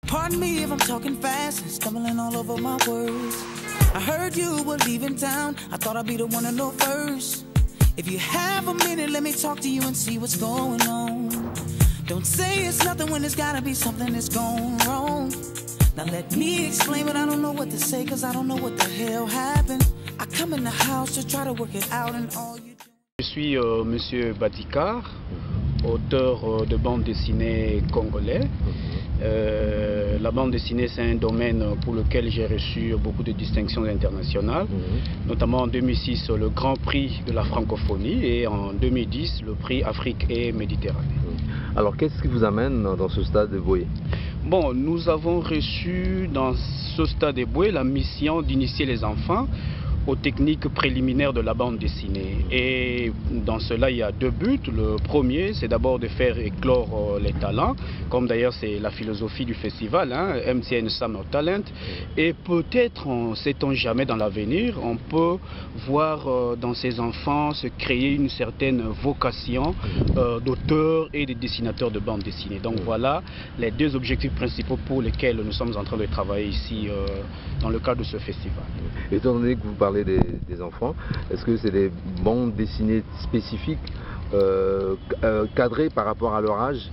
Pardon me if I'm talking fast and stumbling all over my words. I heard you were leaving town. I thought I'd be the one to know first. If you have a minute, let me talk to you and see what's going on. Don't say it's nothing when there's gotta be something that's going wrong. Now let me explain, but I don't know what to say, cause I don't know what the hell happened. I come in the house to try to work it out and all you do. Je suis Monsieur Badikar, auteur de bande dessinée congolais. La bande dessinée, c'est un domaine pour lequel j'ai reçu beaucoup de distinctions internationales, notamment en 2006 le Grand Prix de la francophonie et en 2010 le prix Afrique et Méditerranée. Alors qu'est-ce qui vous amène dans ce stade éboué? Bon, nous avons reçu dans ce stade éboué la mission d'initier les enfants aux techniques préliminaires de la bande dessinée. Et dans cela, il y a deux buts. Le premier, c'est d'abord de faire éclore les talents, comme d'ailleurs c'est la philosophie du festival, MTN Summer Talent. Et peut-être, sait-on jamais dans l'avenir, on peut voir dans ces enfants se créer une certaine vocation d'auteurs et de dessinateurs de bande dessinée. Donc voilà les deux objectifs principaux pour lesquels nous sommes en train de travailler ici dans le cadre de ce festival. Étant donné que vous parlez des enfants, est-ce que c'est des bandes dessinées spécifiques, cadrées par rapport à leur âge,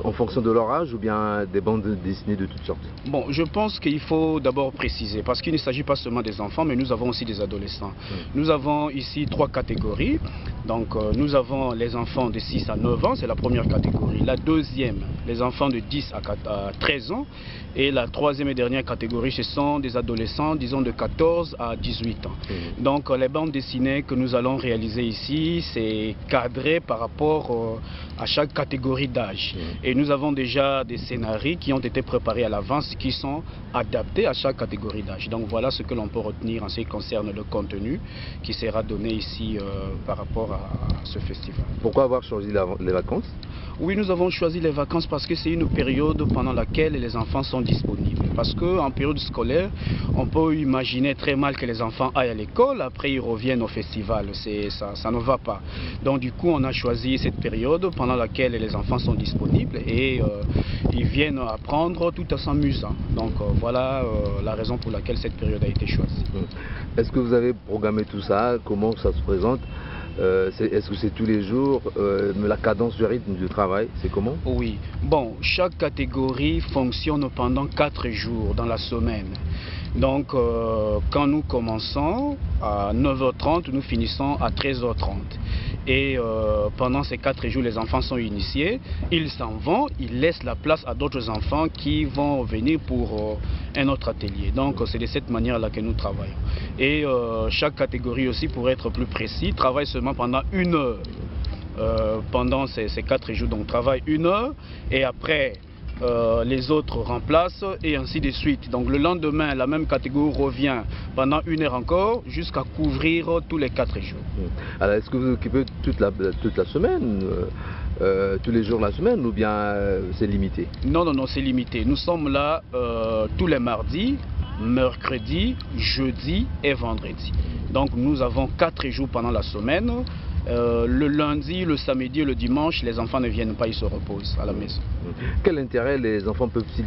en fonction de leur âge, ou bien des bandes dessinées de toutes sortes? Bon, je pense qu'il faut d'abord préciser, parce qu'il ne s'agit pas seulement des enfants, mais nous avons aussi des adolescents. Nous avons ici trois catégories. Donc nous avons les enfants de 6 à 9 ans, c'est la première catégorie. La deuxième, les enfants de 10 à 13 ans. Et la troisième et dernière catégorie, ce sont des adolescents, disons de 14 à 18 ans. Donc les bandes dessinées que nous allons réaliser ici, c'est cadré par rapport à chaque catégorie d'âge. Et nous avons déjà des scénarios qui ont été préparés à l'avance, qui sont adaptés à chaque catégorie d'âge. Donc voilà ce que l'on peut retenir en ce qui concerne le contenu qui sera donné ici par rapport à ce festival. Pourquoi avoir choisi les vacances? Oui, nous avons choisi les vacances parce que c'est une période pendant laquelle les enfants sont disponibles. Parce qu'en période scolaire, on peut imaginer très mal que les enfants aillent à l'école, après ils reviennent au festival. Ça ne va pas. Donc du coup, on a choisi cette période pendant laquelle les enfants sont disponibles et ils viennent apprendre tout en s'amusant. Donc voilà la raison pour laquelle cette période a été choisie. Est-ce que vous avez programmé tout ça? Comment ça se présente? Est-ce que c'est tous les jours? La cadence du rythme du travail, c'est comment? Oui, bon, chaque catégorie fonctionne pendant 4 jours dans la semaine. Donc, quand nous commençons à 9h30, nous finissons à 13h30. Et pendant ces 4 jours, les enfants sont initiés, ils s'en vont, ils laissent la place à d'autres enfants qui vont venir pour un autre atelier. Donc c'est de cette manière-là que nous travaillons. Et chaque catégorie aussi, pour être plus précis, travaille seulement pendant 1 heure. Pendant ces 4 jours, donc travaille 1 heure et après les autres remplacent et ainsi de suite. Donc le lendemain, la même catégorie revient pendant 1 heure encore jusqu'à couvrir tous les 4 jours. Alors est-ce que vous occupez toute la semaine, tous les jours de la semaine, ou bien c'est limité? Non, c'est limité. Nous sommes là tous les mardis, mercredis, jeudi et vendredi. Donc nous avons 4 jours pendant la semaine. Le lundi, le samedi et le dimanche, les enfants ne viennent pas, ils se reposent à la maison. Quel intérêt les enfants peuvent-ils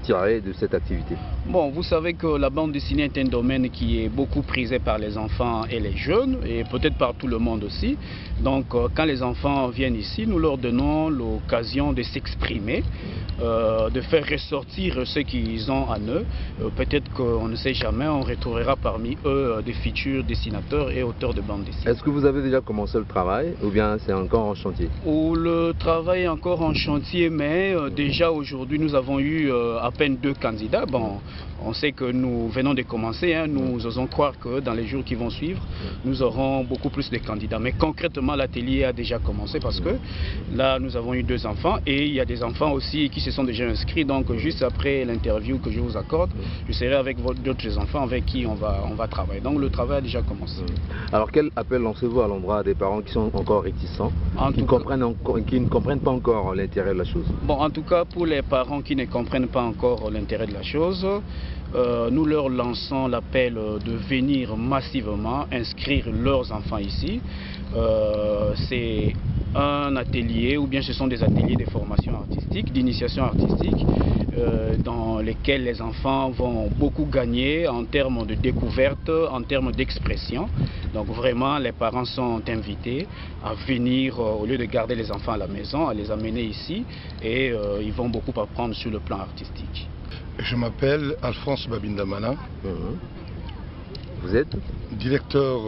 tirer de cette activité? Bon, vous savez que la bande dessinée est un domaine qui est beaucoup prisé par les enfants et les jeunes, et peut-être par tout le monde aussi. Donc quand les enfants viennent ici, nous leur donnons l'occasion de s'exprimer, de faire ressortir ce qu'ils ont en eux. Peut-être qu'on ne sait jamais, on retrouvera parmi eux des futurs dessinateurs et auteurs de bande dessinée. Est-ce que vous avez déjà commencé le travail, ou bien c'est encore en chantier? Le travail est encore en chantier, mais déjà aujourd'hui nous avons eu à peine 2 candidats. Bon, on sait que nous venons de commencer, nous osons croire que dans les jours qui vont suivre, nous aurons beaucoup plus de candidats. Mais concrètement, l'atelier a déjà commencé parce que là nous avons eu 2 enfants et il y a des enfants aussi qui se sont déjà inscrits. Donc juste après l'interview que je vous accorde, je serai avec d'autres enfants avec qui on va travailler. Donc le travail a déjà commencé. Alors quel appel lancez-vous à l'endroit des parents qui sont encore réticents, qui ne comprennent pas encore l'intérêt de la chose? Bon, en tout cas, pour les parents qui ne comprennent pas encore l'intérêt de la chose, nous leur lançons l'appel de venir massivement inscrire leurs enfants ici. C'est un atelier, ou bien ce sont des ateliers de formation artistique, d'initiation artistique, lesquels les enfants vont beaucoup gagner en termes de découverte, en termes d'expression. Donc vraiment, les parents sont invités à venir, au lieu de garder les enfants à la maison, à les amener ici et ils vont beaucoup apprendre sur le plan artistique. Je m'appelle Alphonse Babindamana. Vous êtes directeur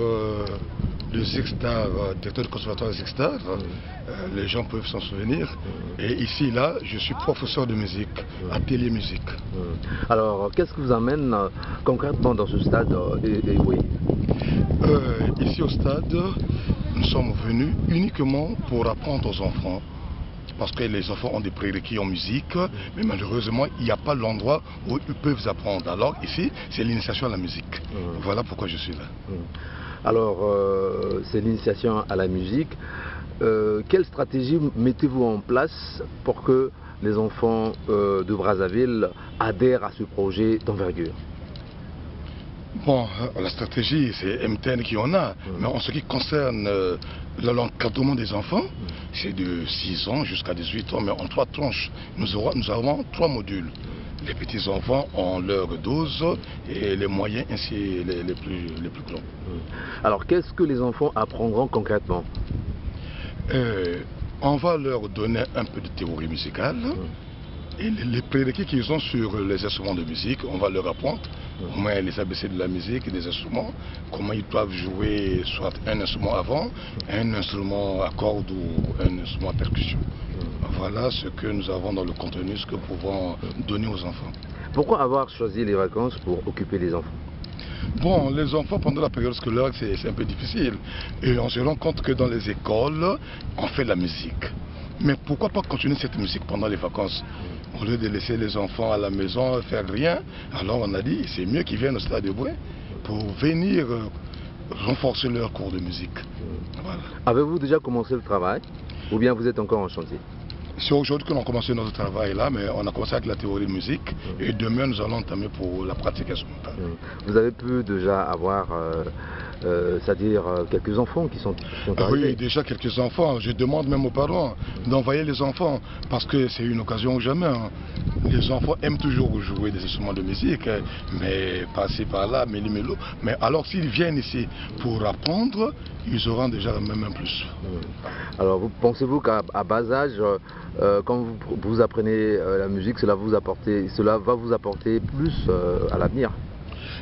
de Zixtar, directeur du conservatoire de Zixtar. Les gens peuvent s'en souvenir. Et ici, là, je suis professeur de musique, atelier musique. Alors, qu'est-ce qui vous amène concrètement dans ce stade oui. Ici au stade, nous sommes venus uniquement pour apprendre aux enfants. Parce que les enfants ont des prérequis en musique, mais malheureusement, il n'y a pas l'endroit où ils peuvent apprendre. Alors ici, c'est l'initiation à la musique. Voilà pourquoi je suis là. Alors, c'est l'initiation à la musique. Quelle stratégie mettez-vous en place pour que les enfants de Brazzaville adhèrent à ce projet d'envergure? Bon, la stratégie, c'est MTN qui en a. Mais en ce qui concerne l'encadrement des enfants, c'est de 6 ans jusqu'à 18 ans, mais en 3 tranches. Nous avons 3 modules. Les petits enfants ont leur dose et les moyens ainsi les plus grands. Alors, qu'est-ce que les enfants apprendront concrètement? On va leur donner un peu de théorie musicale. Et les prérequis qu'ils ont sur les instruments de musique, on va leur apprendre au moins les ABC de la musique, des instruments, comment ils doivent jouer soit un instrument avant, un instrument à cordes ou un instrument à percussion. Voilà ce que nous avons dans le contenu, ce que nous pouvons donner aux enfants. Pourquoi avoir choisi les vacances pour occuper les enfants? Bon, les enfants pendant la période scolaire, c'est un peu difficile. Et on se rend compte que dans les écoles, on fait la musique. Mais pourquoi pas continuer cette musique pendant les vacances? Au lieu de laisser les enfants à la maison faire rien, alors on a dit c'est mieux qu'ils viennent au Stade de Boué pour venir renforcer leur cours de musique. Voilà. Avez-vous déjà commencé le travail ou bien vous êtes encore en chantier? C'est aujourd'hui que l'on a commencé notre travail là, mais on a commencé avec la théorie de musique et demain nous allons entamer pour la pratique instrumentale. Vous avez pu déjà avoir, c'est-à-dire quelques enfants qui sont arrivés? Oui, déjà quelques enfants. Je demande même aux parents d'envoyer les enfants parce que c'est une occasion ou jamais. Les enfants aiment toujours jouer des instruments de musique, mais passer par là, méli-mélo. Mais alors s'ils viennent ici pour apprendre, ils auront déjà même un plus. Alors pensez-vous qu'à bas âge, quand vous apprenez la musique, cela va vous apporter plus à l'avenir?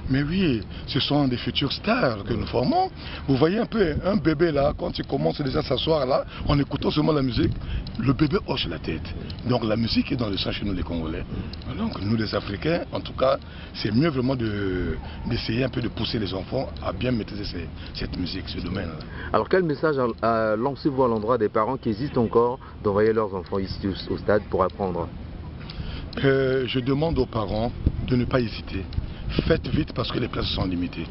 Mais oui, ce sont des futurs stars que nous formons. Vous voyez un peu un bébé là, quand il commence déjà à s'asseoir là, en écoutant seulement la musique, le bébé hoche la tête. Donc la musique est dans le sang chez nous les Congolais. Donc nous les Africains, en tout cas, c'est mieux vraiment d'essayer un peu de pousser les enfants à bien maîtriser cette musique, ce domaine-là. Alors quel message lancez-vous à l'endroit des parents qui hésitent encore d'envoyer leurs enfants ici au stade pour apprendre? Je demande aux parents de ne pas hésiter. Faites vite parce que les places sont limitées.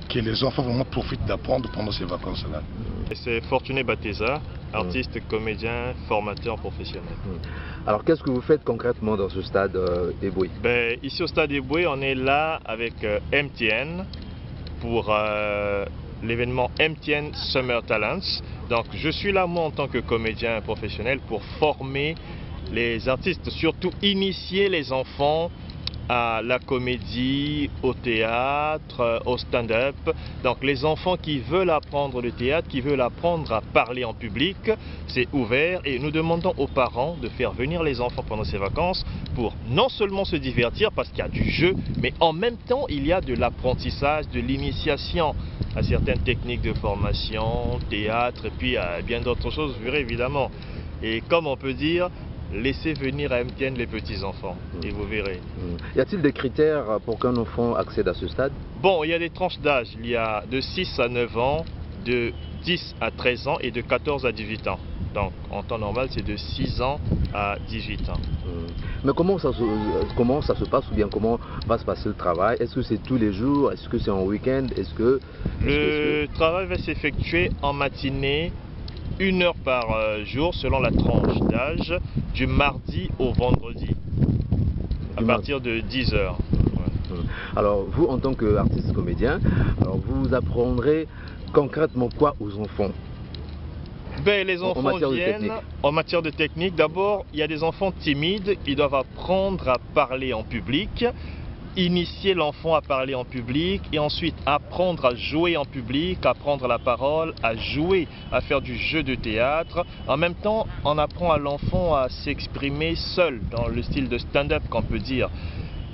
Que les enfants vraiment profitent d'apprendre pendant ces vacances-là. C'est Fortuné Bateza, artiste, comédien, formateur professionnel. Alors qu'est-ce que vous faites concrètement dans ce stade Eboué? Ici au stade Eboué, on est là avec MTN pour l'événement MTN Summer Talents. Donc je suis là moi en tant que comédien professionnel pour former les artistes, surtout initier les enfants à la comédie, au théâtre, au stand-up. Donc les enfants qui veulent apprendre le théâtre, qui veulent apprendre à parler en public, c'est ouvert et nous demandons aux parents de faire venir les enfants pendant ces vacances pour non seulement se divertir parce qu'il y a du jeu, mais en même temps il y a de l'apprentissage, de l'initiation à certaines techniques de formation, théâtre et puis à bien d'autres choses, vous verrez évidemment. Et comme on peut dire, laissez venir à MTN les petits-enfants et vous verrez. Y a-t-il des critères pour qu'un enfant accède à ce stade? Bon, il y a des tranches d'âge. Il y a de 6 à 9 ans, de 10 à 13 ans et de 14 à 18 ans. Donc, en temps normal, c'est de 6 ans à 18 ans. Mais comment ça se passe ou bien comment va se passer le travail? Est-ce que c'est tous les jours? Est-ce que c'est en week-end? Le travail va s'effectuer en matinée, 1 heure par jour selon la tranche d'âge, du mardi au vendredi, à partir de 10 heures. Ouais. Alors vous, en tant qu'artiste comédien, vous apprendrez concrètement quoi aux enfants? Ben, les enfants matière de viennent technique. en matière de technique. D'abord, il y a des enfants timides, ils doivent apprendre à parler en public, initier l'enfant à parler en public et ensuite apprendre à jouer en public, apprendre la parole, à jouer, à faire du jeu de théâtre. En même temps, on apprend à l'enfant à s'exprimer seul dans le style de stand-up qu'on peut dire.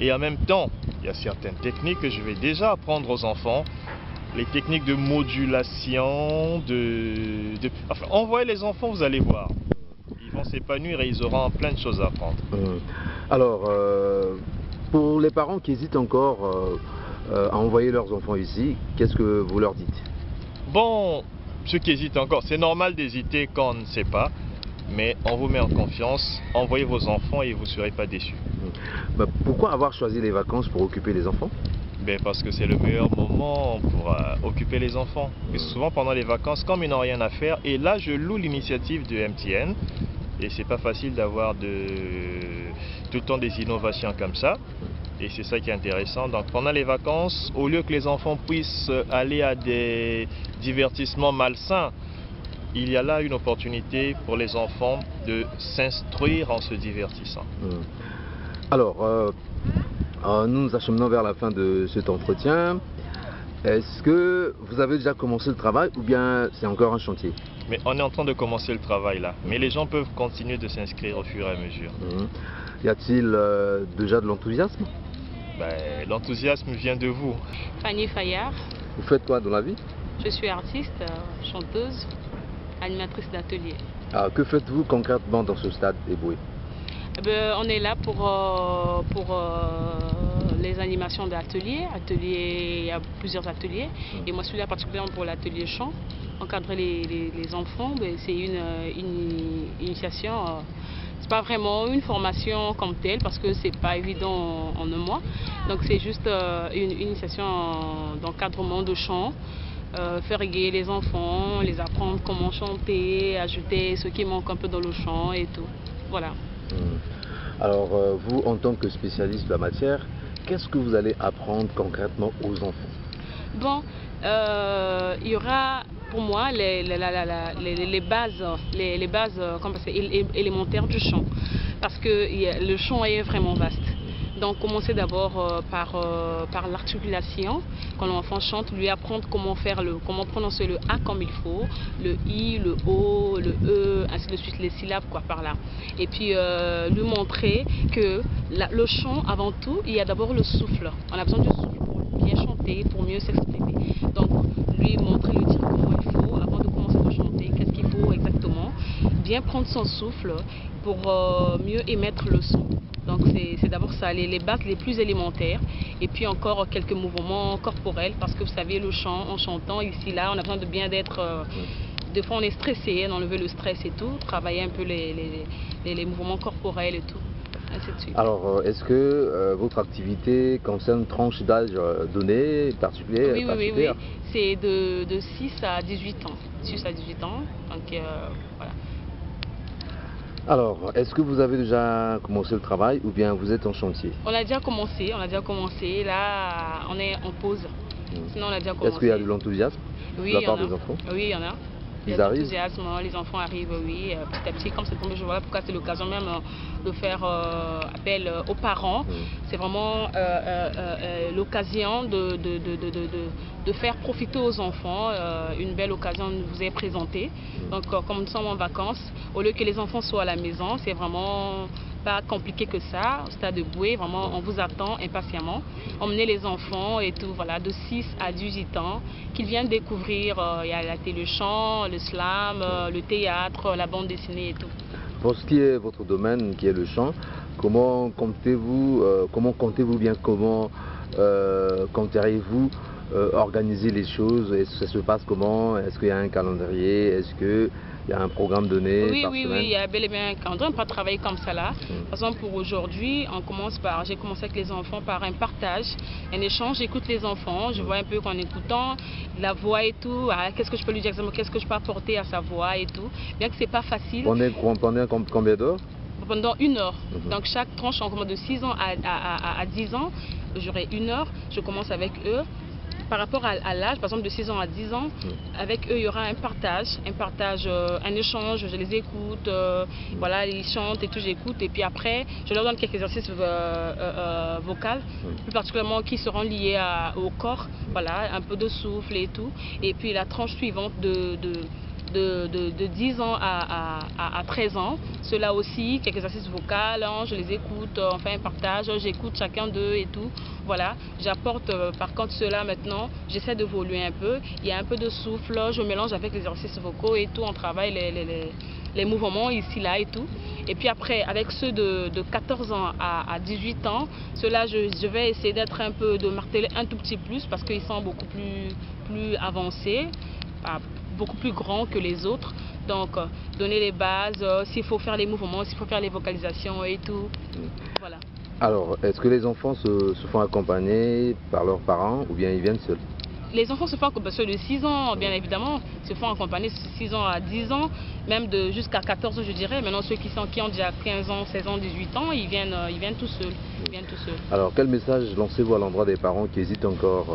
Et en même temps, il y a certaines techniques que je vais déjà apprendre aux enfants. Les techniques de modulation, enfin, envoyez les enfants, vous allez voir. Ils vont s'épanouir et ils auront plein de choses à apprendre. Alors, pour les parents qui hésitent encore à envoyer leurs enfants ici, qu'est-ce que vous leur dites? Bon, ceux qui hésitent encore, c'est normal d'hésiter quand on ne sait pas, mais on vous met en confiance, envoyez vos enfants et vous ne serez pas déçus. Pourquoi avoir choisi les vacances pour occuper les enfants? Ben parce que c'est le meilleur moment pour occuper les enfants. Mais souvent pendant les vacances, comme ils n'ont rien à faire, et là je loue l'initiative de MTN, et c'est pas facile d'avoir tout le temps des innovations comme ça, et c'est ça qui est intéressant. Donc pendant les vacances, au lieu que les enfants puissent aller à des divertissements malsains, il y a là une opportunité pour les enfants de s'instruire en se divertissant. Alors, nous nous acheminons vers la fin de cet entretien. Est-ce que vous avez déjà commencé le travail ou bien c'est encore un chantier? Mais on est en train de commencer le travail là. Mais les gens peuvent continuer de s'inscrire au fur et à mesure. Y a-t-il déjà de l'enthousiasme? Ben, l'enthousiasme vient de vous. Fanny Fayard. Vous faites quoi dans la vie? Je suis artiste, chanteuse, animatrice d'atelier. Que faites-vous concrètement dans ce stade Eboué? On est là pour les animations d'ateliers. Il y a plusieurs ateliers. Et moi, je suis là particulièrement pour l'atelier chant. Encadrer les enfants, c'est une initiation. C'est pas vraiment une formation comme telle parce que c'est pas évident en un mois. Donc c'est juste une initiation d'encadrement de chant. Faire égayer les enfants, les apprendre comment chanter, ajouter ce qui manque un peu dans le chant et tout. Voilà. Alors, vous, en tant que spécialiste de la matière, qu'est-ce que vous allez apprendre concrètement aux enfants? Bon, il y aura pour moi les bases élémentaires du chant. Parce que le chant est vraiment vaste. Donc commencer d'abord par l'articulation. Quand l'enfant chante, lui apprendre comment prononcer le A comme il faut, le I, le O, le E, ainsi de suite, les syllabes par là. Et puis lui montrer que le chant, avant tout, il y a d'abord le souffle. On a besoin du souffle pour bien chanter, pour mieux s'exprimer. Donc lui montrer, lui dire comment il faut avant de commencer à chanter, qu'est-ce qu'il faut exactement. Bien prendre son souffle pour mieux émettre le son. Donc c'est d'abord ça, les bases les plus élémentaires. Et puis encore quelques mouvements corporels parce que vous savez, le chant, en chantant ici, là, on a besoin de bien d'être... des fois on est stressé, d'enlever le stress et tout, travailler un peu les mouvements corporels et tout. Ainsi de suite. Alors, est-ce que votre activité concerne une tranche d'âge donnée, particulière? Oui. C'est de 6 à 18 ans. 6 à 18 ans, donc voilà. Alors, est-ce que vous avez déjà commencé le travail ou bien vous êtes en chantier? On a déjà commencé. Là, on est en pause. Sinon, on a déjà commencé. Est-ce qu'il y a de l'enthousiasme de la part des enfants? Oui, il y en a. Il y a de l'enthousiasme, les enfants arrivent, oui, petit à petit, comme c'est tombé, je vois pourquoi c'est l'occasion même de faire appel aux parents. C'est vraiment l'occasion de faire profiter aux enfants, une belle occasion vous est présentée. Donc comme nous sommes en vacances, au lieu que les enfants soient à la maison, c'est vraiment pas compliqué que ça, au stade de Boué, vraiment on vous attend impatiemment. Emmenez les enfants et tout, voilà, de 6 à 18 ans, qu'ils viennent découvrir, il y a la téléchant, le slam, le théâtre, la bande dessinée et tout. Pour ce qui est votre domaine, qui est le chant, comment comptez-vous compteriez-vous organiser les choses? Est-ce que ça se passe comment? Est-ce qu'il y a un calendrier? Est-ce qu'il y a un programme donné par semaine? Oui, il y a bel et bien un calendrier. On ne peut pas travailler comme ça là. Par exemple, pour aujourd'hui, j'ai commencé avec les enfants par un partage, un échange. J'écoute les enfants, je vois un peu qu'en écoutant la voix et tout, qu'est-ce que je peux lui dire exactement, qu'est-ce que je peux apporter à sa voix et tout. Bien que c'est pas facile. Pendant combien d'heures? Pendant 1 heure. Donc chaque tranche, on commence de 6 ans à 10 ans. J'aurai 1 heure. Je commence avec eux. par rapport à l'âge, par exemple de 6 ans à 10 ans, avec eux il y aura un partage, un échange, je les écoute, voilà, ils chantent et tout, j'écoute, et puis après je leur donne quelques exercices vocaux, plus particulièrement qui seront liés au corps, voilà, un peu de souffle et tout, et puis la tranche suivante de 10 ans à 13 ans, ceux-là aussi, quelques exercices vocaux, hein, je les écoute, on fait un partage, j'écoute chacun d'eux et tout, voilà, j'apporte par contre ceux-là maintenant, j'essaie de d'évoluer un peu, il y a un peu de souffle, je mélange avec les exercices vocaux et tout, on travaille les mouvements ici, là et tout, et puis après avec ceux de 14 ans à 18 ans, ceux-là je vais essayer de marteler un tout petit plus parce qu'ils sont beaucoup plus avancés, beaucoup plus grands que les autres, donc donner les bases, s'il faut faire les mouvements, s'il faut faire les vocalisations et tout, voilà. Alors, est-ce que les enfants se font accompagner par leurs parents ou bien ils viennent seuls? Les enfants se font accompagner, ceux de 6 ans, bien évidemment, se font accompagner de 6 ans à 10 ans, même jusqu'à 14 ans, je dirais. Maintenant, ceux qui ont déjà 15 ans, 16 ans, 18 ans, ils viennent tout seuls. Alors, quel message lancez-vous à l'endroit des parents qui hésitent encore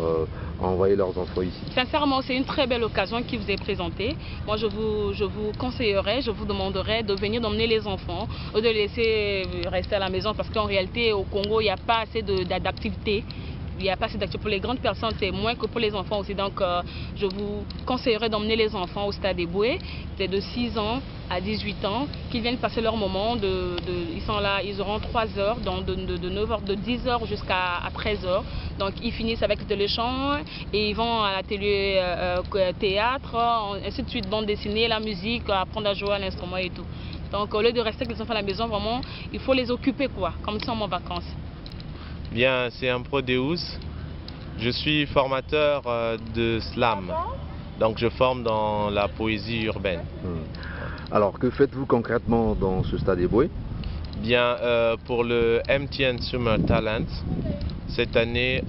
à envoyer leurs enfants ici? Sincèrement, c'est une très belle occasion qui vous est présentée. Moi, je vous conseillerais, je vous demanderais de venir d'emmener les enfants, ou de les laisser rester à la maison, parce qu'en réalité, au Congo, il n'y a pas assez d'activités. Il n'y a pas assez d'activités pour les grandes personnes, c'est moins que pour les enfants aussi. Donc, je vous conseillerais d'emmener les enfants au stade des Bouées. C'est de 6 ans à 18 ans, qu'ils viennent passer leur moment. Ils sont là, ils auront 3 heures, donc de 9h, de 10h jusqu'à 13h. Donc, ils finissent avec de l'échange et ils vont à l'atelier théâtre, ainsi de suite, bande dessinée, la musique, apprendre à jouer à l'instrument et tout. Donc, au lieu de rester avec les enfants à la maison, vraiment, il faut les occuper, quoi, comme ils sont en vacances. Bien, c'est un Prodeus. Je suis formateur de slam. Donc je forme dans la poésie urbaine. Alors que faites-vous concrètement dans ce stade des Bouées? Bien, pour le MTN Summer Talent, cette année,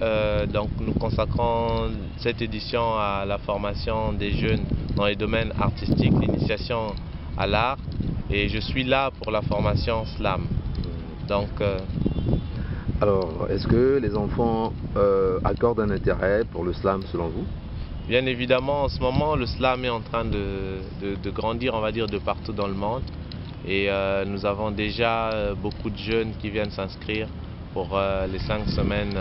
donc nous consacrons cette édition à la formation des jeunes dans les domaines artistiques, l'initiation à l'art. Et je suis là pour la formation slam. Donc, alors, est-ce que les enfants accordent un intérêt pour le slam selon vous? Bien évidemment, en ce moment, le slam est en train de grandir, on va dire, de partout dans le monde. Et nous avons déjà beaucoup de jeunes qui viennent s'inscrire pour les 5 semaines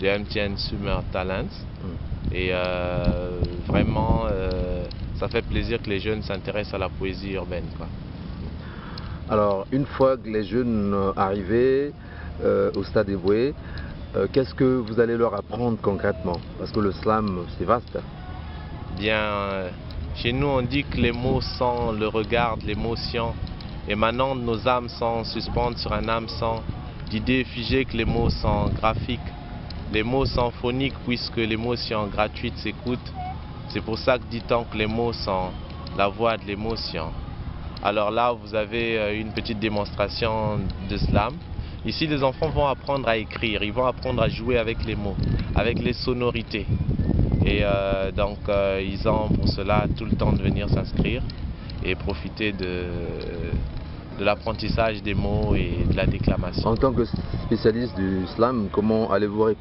de MTN Summer Talents. Et vraiment, ça fait plaisir que les jeunes s'intéressent à la poésie urbaine, quoi. Alors, une fois que les jeunes arrivés au stade des Bouées, qu'est-ce que vous allez leur apprendre concrètement? Parce que le slam, c'est vaste. Bien, chez nous, on dit que les mots sont le regard de l'émotion. Et maintenant, nos âmes sont suspendues sur un hameçon. L'idée est figée que les mots sont graphiques. Les mots sont phoniques puisque l'émotion gratuite s'écoute. C'est pour ça que dit-on que les mots sont la voix de l'émotion. Alors là, vous avez une petite démonstration de slam. Ici, les enfants vont apprendre à écrire, ils vont apprendre à jouer avec les mots, avec les sonorités. Et donc, ils ont pour cela tout le temps de venir s'inscrire et profiter de l'apprentissage des mots et de la déclamation. En tant que spécialiste du slam, comment allez-vous répartir